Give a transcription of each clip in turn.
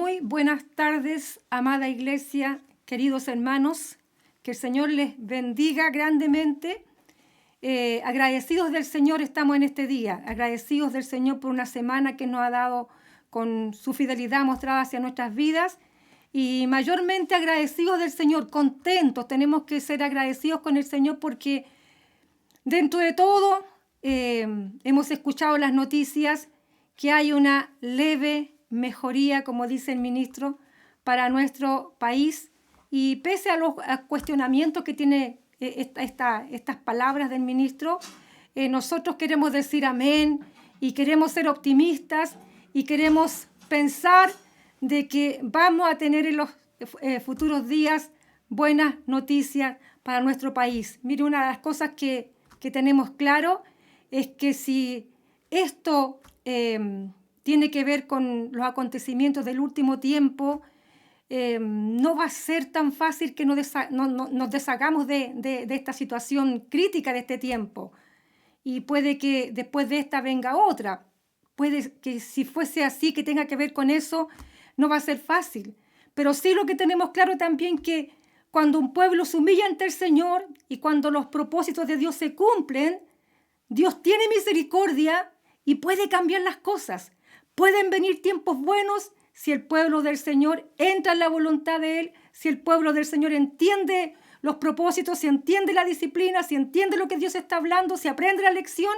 Muy buenas tardes, amada iglesia, queridos hermanos. Que el Señor les bendiga grandemente. Agradecidos del Señor estamos en este día, agradecidos del Señor por una semana que nos ha dado con su fidelidad mostrada hacia nuestras vidas y mayormente agradecidos del Señor, contentos. Tenemos que ser agradecidos con el Señor porque dentro de todo hemos escuchado las noticias que hay una leve mejoría, como dice el ministro, para nuestro país. Y pese a los cuestionamientos que tiene estas palabras del ministro, nosotros queremos decir amén y queremos ser optimistas y queremos pensar de que vamos a tener en los futuros días buenas noticias para nuestro país. Mire, una de las cosas que tenemos claro es que si esto tiene que ver con los acontecimientos del último tiempo, no va a ser tan fácil que nos deshagamos de esta situación crítica de este tiempo. Y puede que después de esta venga otra. Puede que si fuese así, que tenga que ver con eso, no va a ser fácil. Pero sí lo que tenemos claro también que cuando un pueblo se humilla ante el Señor y cuando los propósitos de Dios se cumplen, Dios tiene misericordia y puede cambiar las cosas. Pueden venir tiempos buenos si el pueblo del Señor entra en la voluntad de Él, si el pueblo del Señor entiende los propósitos, si entiende la disciplina, si entiende lo que Dios está hablando, si aprende la lección.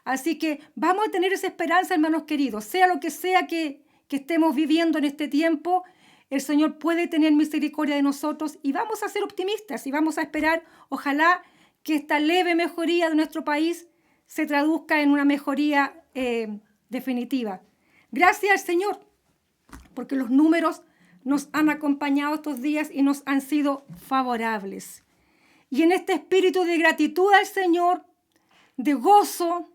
Así que vamos a tener esa esperanza, hermanos queridos. Sea lo que sea que estemos viviendo en este tiempo, el Señor puede tener misericordia de nosotros y vamos a ser optimistas y vamos a esperar, ojalá, que esta leve mejoría de nuestro país se traduzca en una mejoría definitiva. Gracias al Señor, porque los números nos han acompañado estos días y nos han sido favorables. Y en este espíritu de gratitud al Señor, de gozo,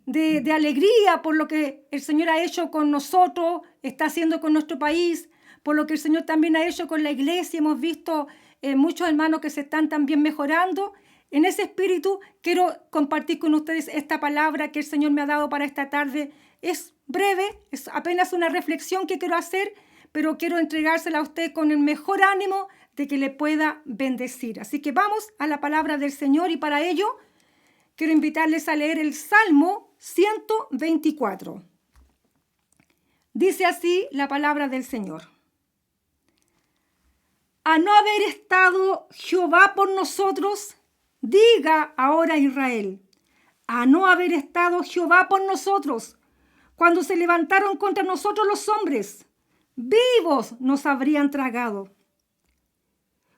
de alegría por lo que el Señor ha hecho con nosotros, está haciendo con nuestro país, por lo que el Señor también ha hecho con la iglesia. Hemos visto muchos hermanos que se están también mejorando. En ese espíritu quiero compartir con ustedes esta palabra que el Señor me ha dado para esta tarde. Es breve, es apenas una reflexión que quiero hacer, pero quiero entregársela a usted con el mejor ánimo de que le pueda bendecir. Así que vamos a la palabra del Señor y para ello quiero invitarles a leer el Salmo 124. Dice así la palabra del Señor. A no haber estado Jehová por nosotros, diga ahora Israel, a no haber estado Jehová por nosotros, cuando se levantaron contra nosotros los hombres, vivos nos habrían tragado.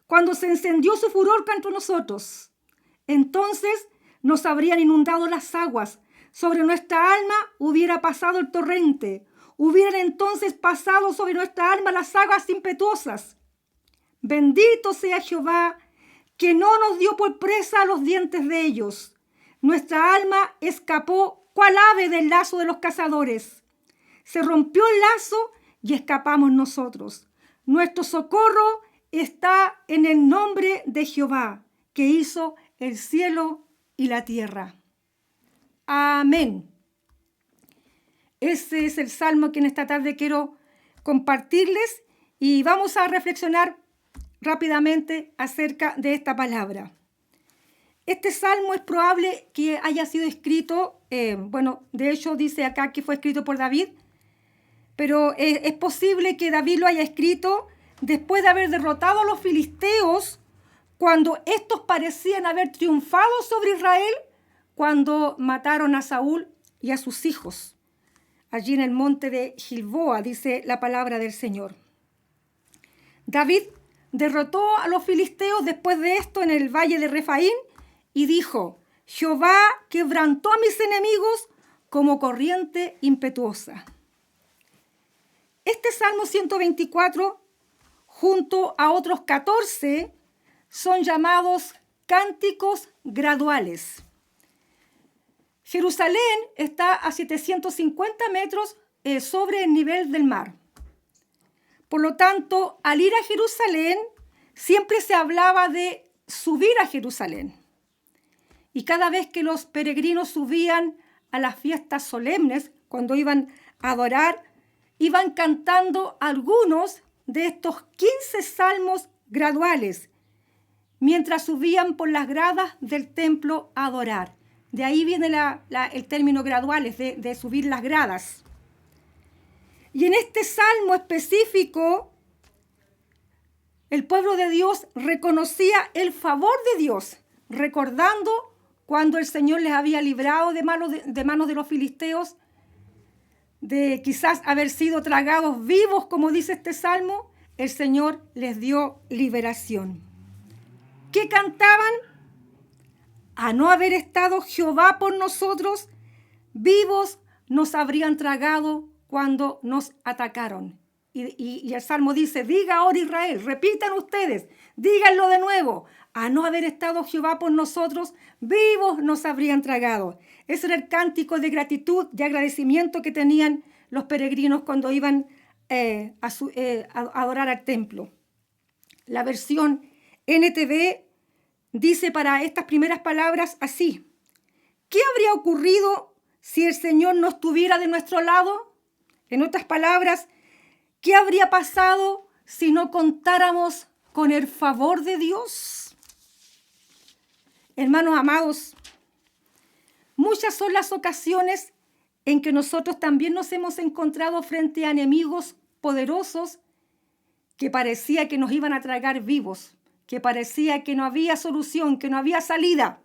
Cuando se encendió su furor contra nosotros, entonces nos habrían inundado las aguas, sobre nuestra alma hubiera pasado el torrente, hubieran entonces pasado sobre nuestra alma las aguas impetuosas. Bendito sea Jehová, que no nos dio por presa a los dientes de ellos. Nuestra alma escapó cual ave del lazo de los cazadores. Se rompió el lazo y escapamos nosotros. Nuestro socorro está en el nombre de Jehová, que hizo el cielo y la tierra. Amén. Ese es el salmo que en esta tarde quiero compartirles y vamos a reflexionar rápidamente acerca de esta palabra. Este salmo es probable que haya sido escrito, de hecho dice acá que fue escrito por David, pero es posible que David lo haya escrito después de haber derrotado a los filisteos, cuando estos parecían haber triunfado sobre Israel, cuando mataron a Saúl y a sus hijos. Allí en el monte de Gilboa, dice la palabra del Señor. David derrotó a los filisteos después de esto en el valle de Refaín y dijo, Jehová quebrantó a mis enemigos como corriente impetuosa. Este Salmo 124, junto a otros 14, son llamados cánticos graduales. Jerusalén está a 750 metros sobre el nivel del mar. Por lo tanto, al ir a Jerusalén, siempre se hablaba de subir a Jerusalén. Y cada vez que los peregrinos subían a las fiestas solemnes, cuando iban a adorar iban cantando algunos de estos 15 salmos graduales mientras subían por las gradas del templo a adorar. De ahí viene el término graduales, de subir las gradas. Y en este salmo específico, el pueblo de Dios reconocía el favor de Dios, recordando cuando el Señor les había librado de manos de los filisteos, de quizás haber sido tragados vivos, como dice este salmo, el Señor les dio liberación. ¿Qué cantaban? A no haber estado Jehová por nosotros, vivos nos habrían tragado cuando nos atacaron. Y el Salmo dice, diga ahora Israel, repitan ustedes, díganlo de nuevo, a no haber estado Jehová por nosotros, vivos nos habrían tragado. Ese era el cántico de gratitud, de agradecimiento que tenían los peregrinos cuando iban a adorar al templo. La versión NTV dice para estas primeras palabras así: ¿qué habría ocurrido si el Señor no estuviera de nuestro lado? En otras palabras, ¿qué habría pasado si no contáramos con el favor de Dios? Hermanos amados, muchas son las ocasiones en que nosotros también nos hemos encontrado frente a enemigos poderosos que parecía que nos iban a tragar vivos, que parecía que no había solución, que no había salida.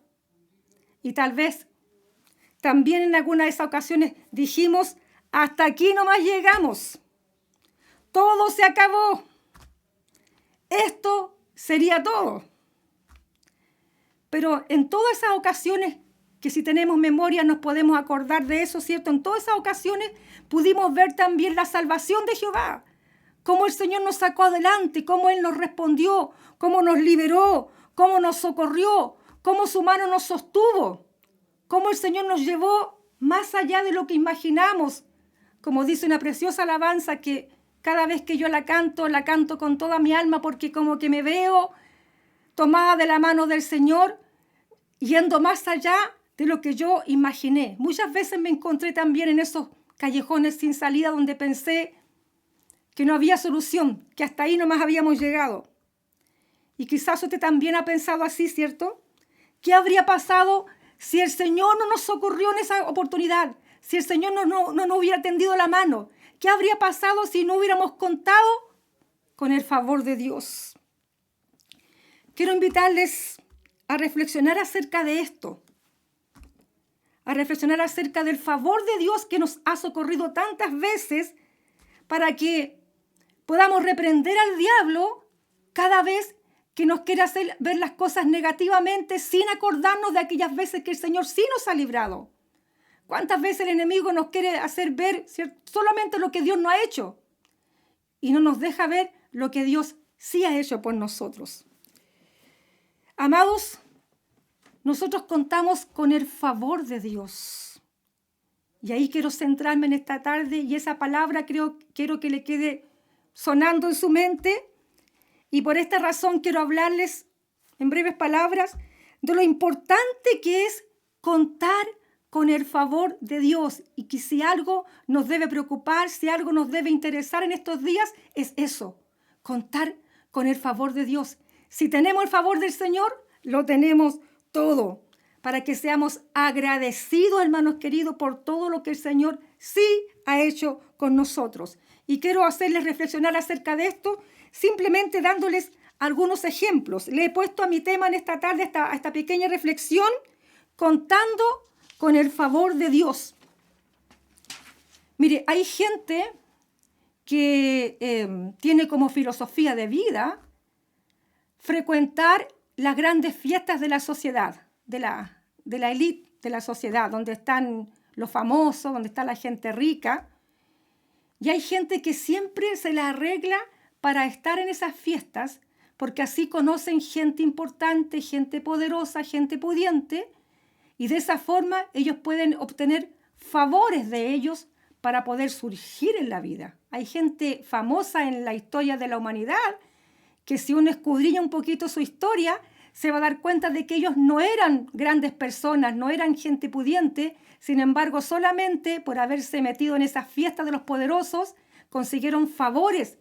Y tal vez también en alguna de esas ocasiones dijimos, hasta aquí nomás llegamos. Todo se acabó. Esto sería todo. Pero en todas esas ocasiones, que si tenemos memoria nos podemos acordar de eso, ¿cierto? En todas esas ocasiones pudimos ver también la salvación de Jehová. Cómo el Señor nos sacó adelante, cómo Él nos respondió, cómo nos liberó, cómo nos socorrió, cómo su mano nos sostuvo, cómo el Señor nos llevó más allá de lo que imaginamos. Como dice una preciosa alabanza que cada vez que yo la canto con toda mi alma, porque como que me veo tomada de la mano del Señor, yendo más allá de lo que yo imaginé. Muchas veces me encontré también en esos callejones sin salida donde pensé que no había solución, que hasta ahí nomás habíamos llegado. Y quizás usted también ha pensado así, ¿cierto? ¿Qué habría pasado si el Señor no nos socorrió en esa oportunidad? Si el Señor no nos hubiera tendido la mano. ¿Qué habría pasado si no hubiéramos contado con el favor de Dios? Quiero invitarles a reflexionar acerca de esto, a reflexionar acerca del favor de Dios que nos ha socorrido tantas veces para que podamos reprender al diablo cada vez que nos quiere hacer ver las cosas negativamente sin acordarnos de aquellas veces que el Señor sí nos ha librado. ¿Cuántas veces el enemigo nos quiere hacer ver solamente lo que Dios no ha hecho y no nos deja ver lo que Dios sí ha hecho por nosotros? Amados, nosotros contamos con el favor de Dios. Y ahí quiero centrarme en esta tarde y esa palabra quiero que le quede sonando en su mente. Y por esta razón quiero hablarles en breves palabras de lo importante que es contar con el favor de Dios. Y que si algo nos debe preocupar, si algo nos debe interesar en estos días, es eso, contar con el favor de Dios. Si tenemos el favor del Señor, lo tenemos todo, para que seamos agradecidos, hermanos queridos, por todo lo que el Señor sí ha hecho con nosotros. Y quiero hacerles reflexionar acerca de esto, simplemente dándoles algunos ejemplos. Le he puesto a mi tema en esta tarde, a esta pequeña reflexión, contando con el favor de Dios. Mire, hay gente que tiene como filosofía de vida frecuentar las grandes fiestas de la sociedad, de la élite de la sociedad, donde están los famosos, donde está la gente rica. Y hay gente que siempre se la arregla para estar en esas fiestas, porque así conocen gente importante, gente poderosa, gente pudiente, y de esa forma ellos pueden obtener favores de ellos para poder surgir en la vida. Hay gente famosa en la historia de la humanidad que si uno escudriña un poquito su historia, se va a dar cuenta de que ellos no eran grandes personas, no eran gente pudiente. Sin embargo, solamente por haberse metido en esas fiestas de los poderosos, consiguieron favores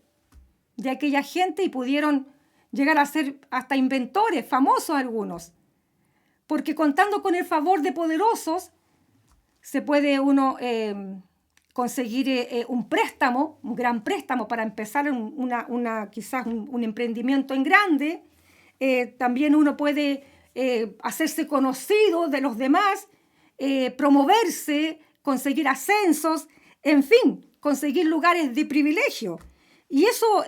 de aquella gente y pudieron llegar a ser hasta inventores, famosos algunos. Porque contando con el favor de poderosos, se puede uno conseguir un préstamo, un gran préstamo para empezar quizás un emprendimiento en grande. También uno puede hacerse conocido de los demás, promoverse, conseguir ascensos, en fin, conseguir lugares de privilegio. Y eso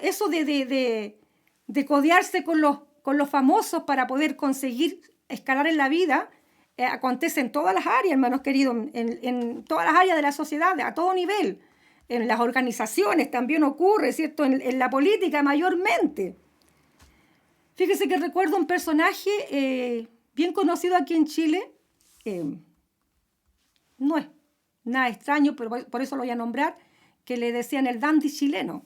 de codearse con los famosos para poder conseguir escalar en la vida, acontece en todas las áreas, hermanos queridos, en todas las áreas de la sociedad, a todo nivel. En las organizaciones también ocurre, ¿cierto? En la política mayormente. Fíjese que recuerdo un personaje bien conocido aquí en Chile. No es nada extraño, pero por eso lo voy a nombrar, que le decían el dandy chileno.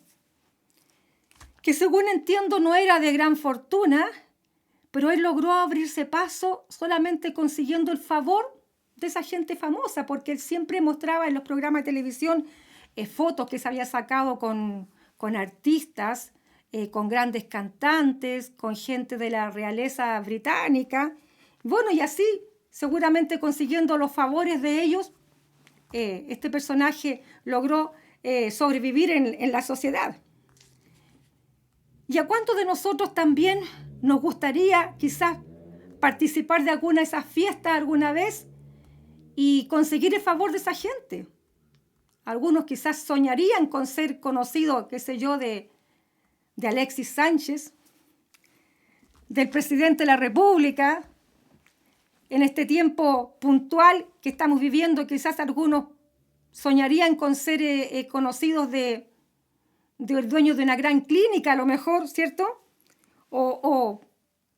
Que según entiendo no era de gran fortuna, pero él logró abrirse paso solamente consiguiendo el favor de esa gente famosa, porque él siempre mostraba en los programas de televisión fotos que se había sacado con artistas, con grandes cantantes, con gente de la realeza británica. Bueno, y así, seguramente consiguiendo los favores de ellos, este personaje logró sobrevivir en la sociedad. ¿Y a cuántos de nosotros también nos gustaría quizás participar de alguna de esas fiestas alguna vez y conseguir el favor de esa gente? Algunos quizás soñarían con ser conocidos, qué sé yo, de Alexis Sánchez, del presidente de la República. En este tiempo puntual que estamos viviendo, quizás algunos soñarían con ser conocidos del dueño de una gran clínica, a lo mejor, ¿cierto? O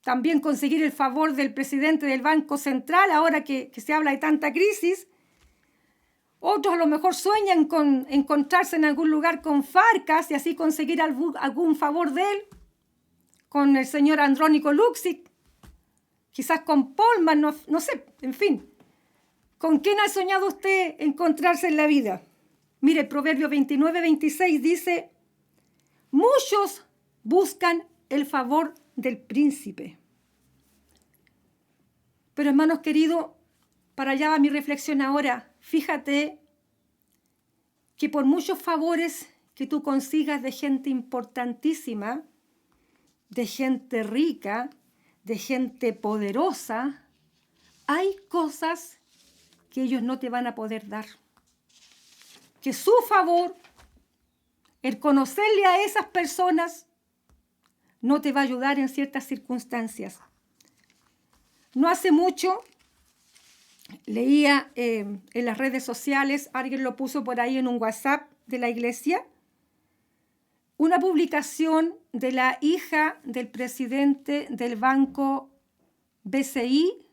también conseguir el favor del presidente del Banco Central, ahora que se habla de tanta crisis. Otros a lo mejor sueñan con encontrarse en algún lugar con Farcas y así conseguir algún favor de él, con el señor Andrónico Luksic, quizás con Polman, no sé, en fin. ¿Con quién ha soñado usted encontrarse en la vida? Mire, el Proverbio 29-26 dice: muchos buscan el favor del príncipe. Pero hermanos queridos, para allá va mi reflexión ahora. Fíjate que por muchos favores que tú consigas de gente importantísima, de gente rica, de gente poderosa, hay cosas que ellos no te van a poder dar. Que su favor, el conocerle a esas personas, no te va a ayudar en ciertas circunstancias. No hace mucho leía en las redes sociales, alguien lo puso por ahí en un WhatsApp de la iglesia, una publicación de la hija del presidente del banco BCI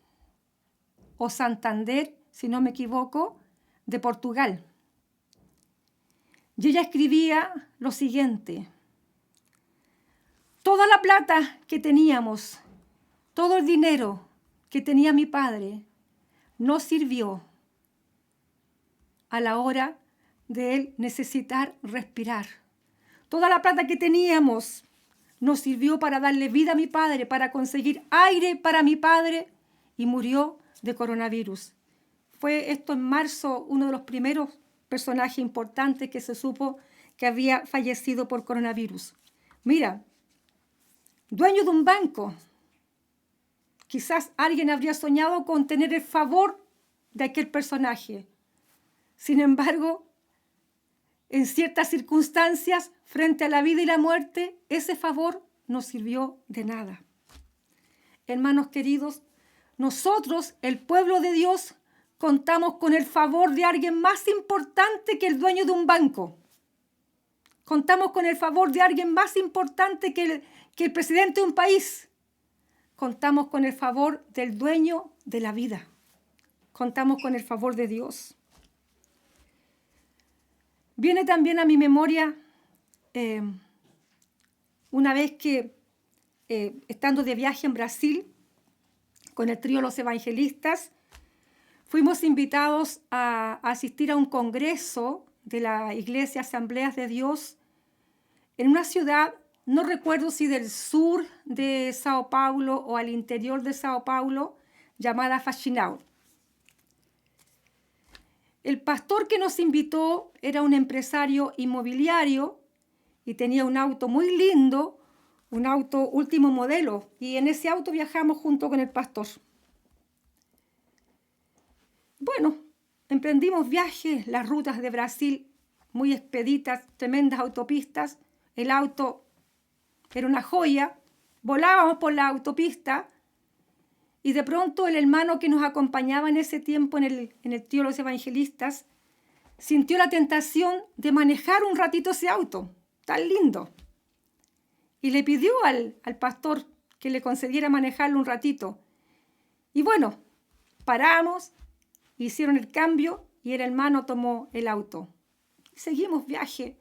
o Santander, si no me equivoco, de Portugal. Y ella escribía lo siguiente: toda la plata que teníamos, todo el dinero que tenía mi padre, no sirvió a la hora de él necesitar respirar. Toda la plata que teníamos nos sirvió para darle vida a mi padre, para conseguir aire para mi padre, y murió de coronavirus. Fue esto en marzo uno de los primeros personajes importantes que se supo que había fallecido por coronavirus. Mira, dueño de un banco. Quizás alguien habría soñado con tener el favor de aquel personaje. Sin embargo, en ciertas circunstancias, frente a la vida y la muerte, ese favor no sirvió de nada. Hermanos queridos, nosotros, el pueblo de Dios, contamos con el favor de alguien más importante que el dueño de un banco. Contamos con el favor de alguien más importante que el presidente de un país. Contamos con el favor del dueño de la vida. Contamos con el favor de Dios. Viene también a mi memoria una vez que, estando de viaje en Brasil, con el trío Los Evangelistas, fuimos invitados a asistir a un congreso de la Iglesia Asambleas de Dios en una ciudad, no recuerdo si del sur de Sao Paulo o al interior de Sao Paulo, llamada Faxinal. El pastor que nos invitó era un empresario inmobiliario y tenía un auto muy lindo, un auto último modelo, y en ese auto viajamos junto con el pastor. Bueno, emprendimos viajes, las rutas de Brasil muy expeditas, tremendas autopistas. El auto era una joya. Volábamos por la autopista y de pronto el hermano que nos acompañaba en ese tiempo en el trío de los evangelistas sintió la tentación de manejar un ratito ese auto, tan lindo. Y le pidió al pastor que le concediera manejarlo un ratito. Y bueno, paramos, hicieron el cambio y el hermano tomó el auto. Seguimos viaje.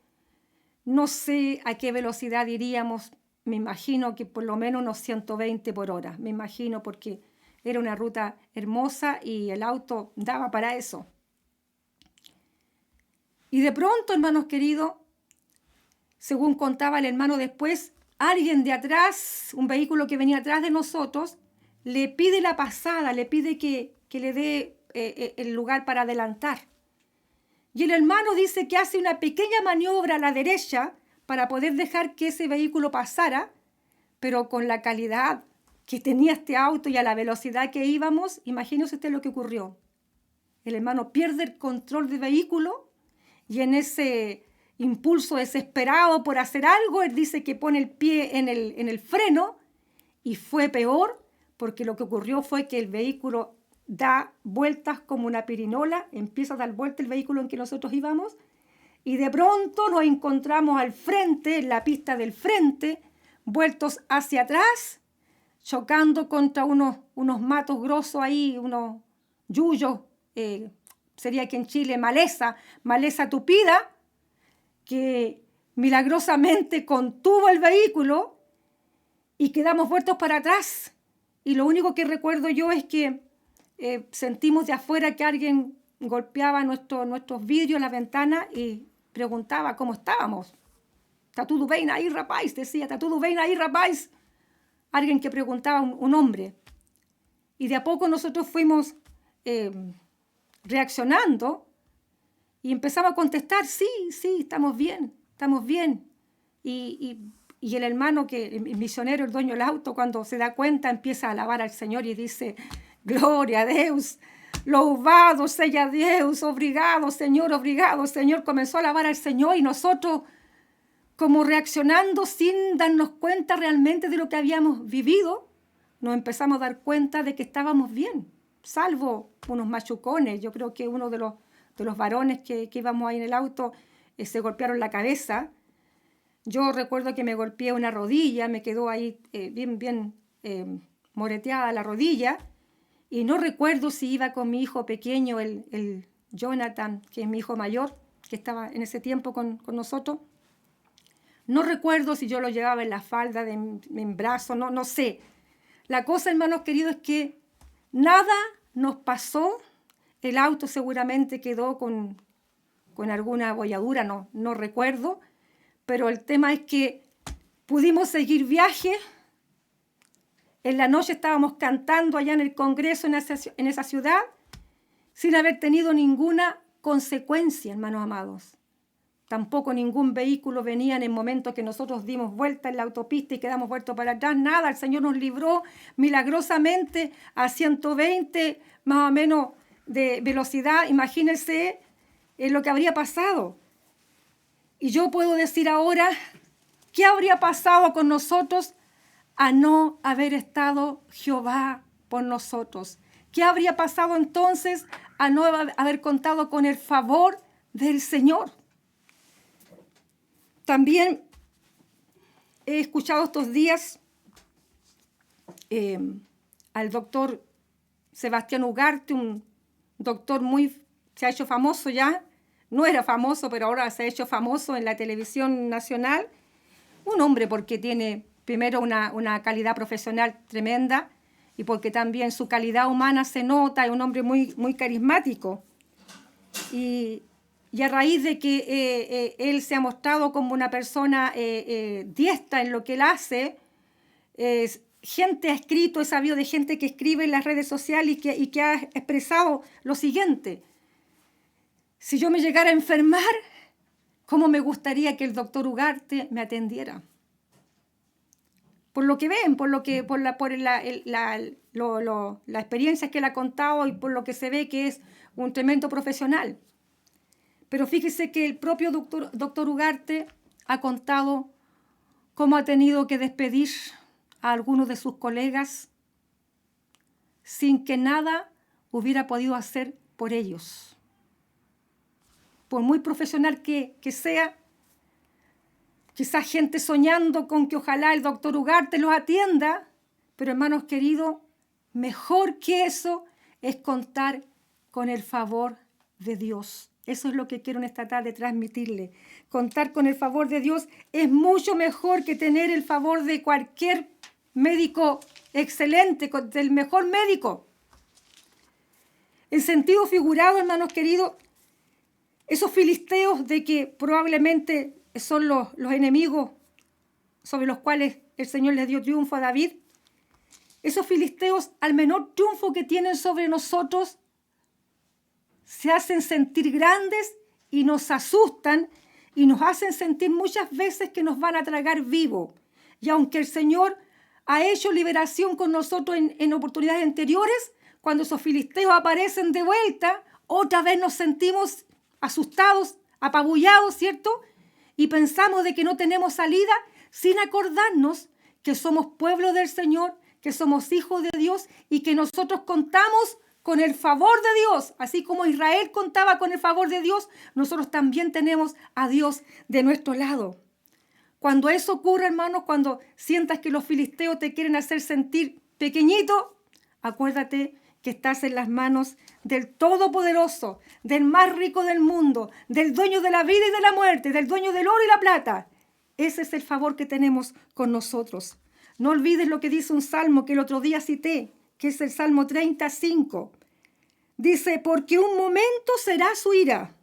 No sé a qué velocidad iríamos. Me imagino que por lo menos unos 120 por hora. Me imagino porque era una ruta hermosa y el auto daba para eso. Y de pronto, hermanos queridos, según contaba el hermano después, alguien de atrás, un vehículo que venía atrás de nosotros, le pide la pasada, le pide que le dé el lugar para adelantar. Y el hermano dice que hace una pequeña maniobra a la derecha para poder dejar que ese vehículo pasara, pero con la calidad que tenía este auto y a la velocidad que íbamos, imagínese usted lo que ocurrió. El hermano pierde el control del vehículo y en ese impulso desesperado por hacer algo, él dice que pone el pie en el freno y fue peor porque lo que ocurrió fue que el vehículo da vueltas como una pirinola, empieza a dar vuelta el vehículo en que nosotros íbamos y de pronto nos encontramos al frente, en la pista del frente, vueltos hacia atrás, chocando contra unos matos grosos ahí, unos yuyos, sería aquí en Chile maleza tupida, que milagrosamente contuvo el vehículo y quedamos vueltos para atrás. Y lo único que recuerdo yo es que sentimos de afuera que alguien golpeaba nuestros vidrios, la ventana y preguntaba cómo estábamos. ¿Está tudo bem ahí, rapaz? Decía, ¿está tudo bem ahí, rapaz? Alguien que preguntaba, un hombre. Y de a poco nosotros fuimos reaccionando y empezamos a contestar, sí, estamos bien, estamos bien. Y el hermano, el misionero, el dueño del auto, cuando se da cuenta, empieza a alabar al Señor y dice, gloria a Dios, louvado sea Dios, obrigado Señor, comenzó a alabar al Señor y nosotros como reaccionando sin darnos cuenta realmente de lo que habíamos vivido, nos empezamos a dar cuenta de que estábamos bien, salvo unos machucones. Yo creo que uno de los varones que íbamos ahí en el auto se golpearon la cabeza. Yo recuerdo que me golpeé una rodilla, me quedó ahí bien moreteada la rodilla. Y no recuerdo si iba con mi hijo pequeño, el Jonathan, que es mi hijo mayor, que estaba en ese tiempo con nosotros. No recuerdo si yo lo llevaba en la falda, en brazo, no sé. La cosa, hermanos queridos, es que nada nos pasó. El auto seguramente quedó con alguna abolladura, no recuerdo. Pero el tema es que pudimos seguir viaje. En la noche estábamos cantando allá en el Congreso, en esa ciudad, sin haber tenido ninguna consecuencia, hermanos amados. Tampoco ningún vehículo venía en el momento que nosotros dimos vuelta en la autopista y quedamos vueltos para atrás. Nada, el Señor nos libró milagrosamente a 120 más o menos de velocidad. Imagínense lo que habría pasado. Y yo puedo decir ahora, ¿qué habría pasado con nosotros a no haber estado Jehová por nosotros? ¿Qué habría pasado entonces a no haber contado con el favor del Señor? También he escuchado estos días al doctor Sebastián Ugarte, un doctor se ha hecho famoso ya, no era famoso, pero ahora se ha hecho famoso en la televisión nacional. Un hombre porque tiene primero una calidad profesional tremenda y porque también su calidad humana se nota, es un hombre muy carismático. Y y a raíz de que él se ha mostrado como una persona diestra en lo que él hace, gente ha escrito, he sabido de gente que escribe en las redes sociales y que ha expresado lo siguiente: si yo me llegara a enfermar, ¿cómo me gustaría que el doctor Ugarte me atendiera? Por lo que ven, por la experiencia que él ha contado y por lo que se ve que es un tremendo profesional. Pero fíjese que el propio doctor Ugarte ha contado cómo ha tenido que despedir a algunos de sus colegas sin que nada hubiera podido hacer por ellos. Por muy profesional que sea, quizás gente soñando con que ojalá el doctor Ugarte los atienda, pero hermanos queridos, mejor que eso es contar con el favor de Dios. Eso es lo que quiero en esta tarde transmitirle. Contar con el favor de Dios es mucho mejor que tener el favor de cualquier médico excelente, del mejor médico. En sentido figurado, hermanos queridos, esos filisteos de que probablemente son los enemigos sobre los cuales el Señor les dio triunfo a David, esos filisteos, al menor triunfo que tienen sobre nosotros, se hacen sentir grandes y nos asustan y nos hacen sentir muchas veces que nos van a tragar vivo. Y aunque el Señor ha hecho liberación con nosotros en oportunidades anteriores, cuando esos filisteos aparecen de vuelta, otra vez nos sentimos asustados, apabullados, ¿cierto? Y pensamos de que no tenemos salida sin acordarnos que somos pueblo del Señor, que somos hijos de Dios y que nosotros contamos con el favor de Dios. Así como Israel contaba con el favor de Dios, nosotros también tenemos a Dios de nuestro lado. Cuando eso ocurre, hermanos, cuando sientas que los filisteos te quieren hacer sentir pequeñito, acuérdate que estás en las manos del Todopoderoso, del más rico del mundo, del dueño de la vida y de la muerte, del dueño del oro y la plata. Ese es el favor que tenemos con nosotros. No olvides lo que dice un salmo que el otro día cité, que es el Salmo 35. Dice, porque un momento será su ira,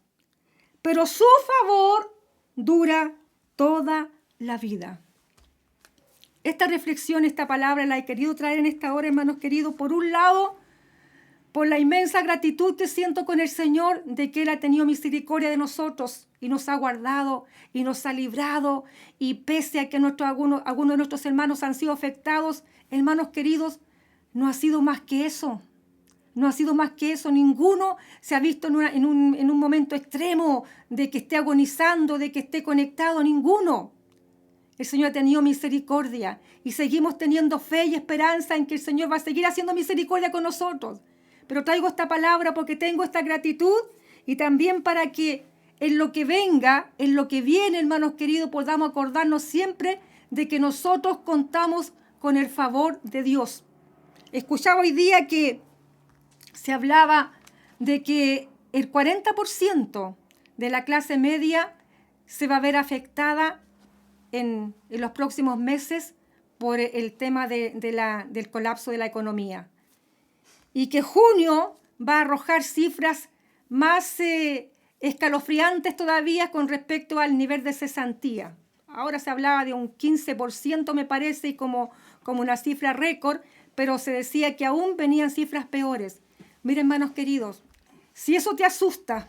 pero su favor dura toda la vida. Esta reflexión, esta palabra la he querido traer en esta hora, hermanos queridos, por un lado, por la inmensa gratitud que siento con el Señor de que Él ha tenido misericordia de nosotros y nos ha guardado y nos ha librado, y pese a que algunos de nuestros hermanos han sido afectados, hermanos queridos, no ha sido más que eso. No ha sido más que eso. Ninguno se ha visto en un momento extremo de que esté agonizando, de que esté conectado. Ninguno. El Señor ha tenido misericordia y seguimos teniendo fe y esperanza en que el Señor va a seguir haciendo misericordia con nosotros. Pero traigo esta palabra porque tengo esta gratitud y también para que en lo que venga, en lo que viene, hermanos queridos, podamos acordarnos siempre de que nosotros contamos con el favor de Dios. Escuchaba hoy día que se hablaba de que el 40% de la clase media se va a ver afectada en los próximos meses por el tema del colapso de la economía. Y que junio va a arrojar cifras más escalofriantes todavía con respecto al nivel de cesantía. Ahora se hablaba de un 15%, me parece, y como una cifra récord, pero se decía que aún venían cifras peores. Miren, hermanos queridos, si eso te asusta,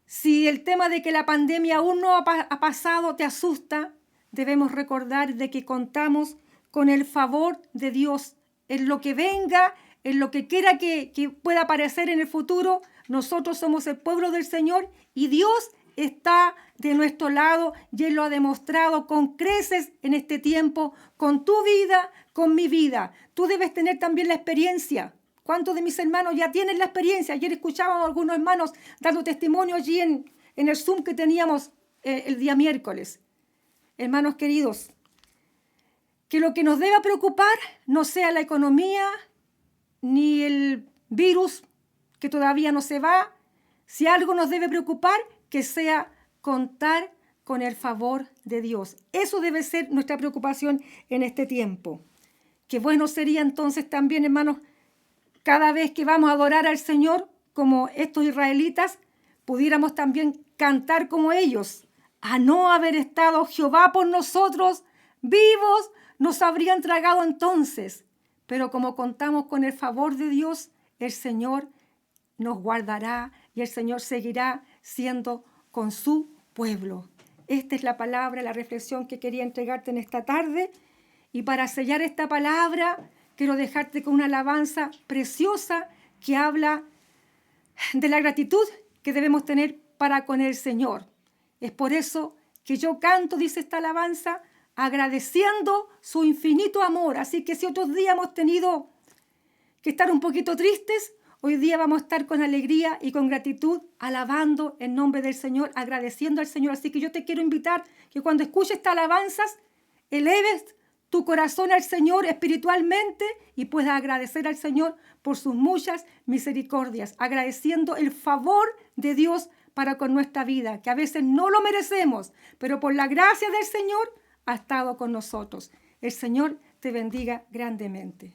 si el tema de que la pandemia aún no ha pasado te asusta, debemos recordar de que contamos con el favor de Dios en lo que venga, en lo que quiera que pueda aparecer en el futuro. Nosotros somos el pueblo del Señor y Dios está de nuestro lado y Él lo ha demostrado con creces en este tiempo, con tu vida, con mi vida. Tú debes tener también la experiencia. ¿Cuántos de mis hermanos ya tienen la experiencia? Ayer escuchábamos a algunos hermanos dando testimonio allí en el Zoom que teníamos el día miércoles. Hermanos queridos, que lo que nos deba preocupar no sea la economía ni el virus que todavía no se va. Si algo nos debe preocupar, que sea contar con el favor de Dios. Eso debe ser nuestra preocupación en este tiempo. Qué bueno sería entonces también, hermanos, cada vez que vamos a adorar al Señor, como estos israelitas, pudiéramos también cantar como ellos. A no haber estado Jehová por nosotros, vivos nos habrían tragado entonces. Pero como contamos con el favor de Dios, el Señor nos guardará y el Señor seguirá siendo con su pueblo. Esta es la palabra, la reflexión que quería entregarte en esta tarde. Y para sellar esta palabra, quiero dejarte con una alabanza preciosa que habla de la gratitud que debemos tener para con el Señor. Es por eso que yo canto, dice esta alabanza, agradeciendo su infinito amor. Así que si otros días hemos tenido que estar un poquito tristes, hoy día vamos a estar con alegría y con gratitud, alabando en nombre del Señor, agradeciendo al Señor. Así que yo te quiero invitar que cuando escuches estas alabanzas, eleves tu corazón al Señor espiritualmente y puedas agradecer al Señor por sus muchas misericordias, agradeciendo el favor de Dios para con nuestra vida, que a veces no lo merecemos, pero por la gracia del Señor ha estado con nosotros. El Señor te bendiga grandemente.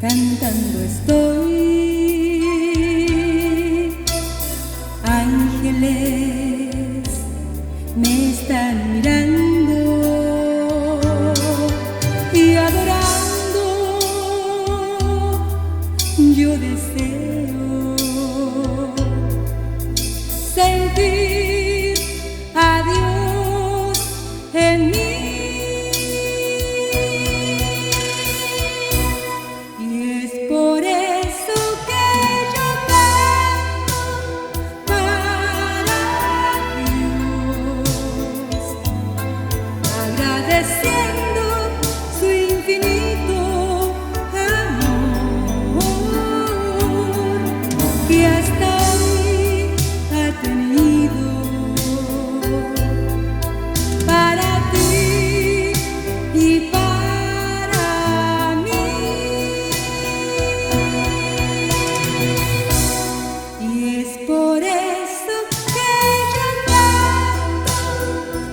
Cantando estoy, ángeles me están mirando y adorando. Yo deseo sentir a Dios en mí. Agradeciendo su infinito amor que hasta hoy ha tenido para ti y para mí. Y es por eso que yo canto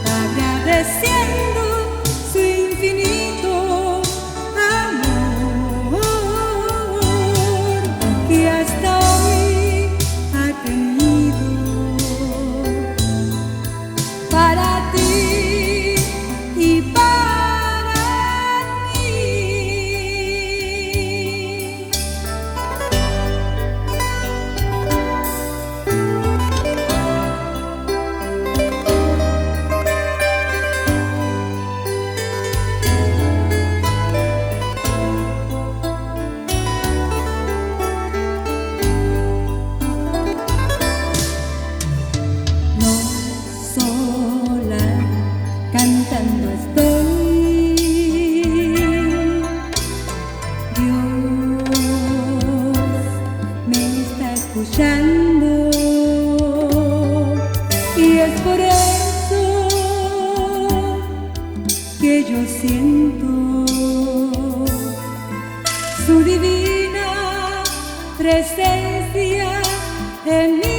agradeciendo su infinito amor que hasta hoy ha tenido para ti y para mí. Cantando estoy, Dios me está escuchando y es por eso que yo siento su divina presencia en mí.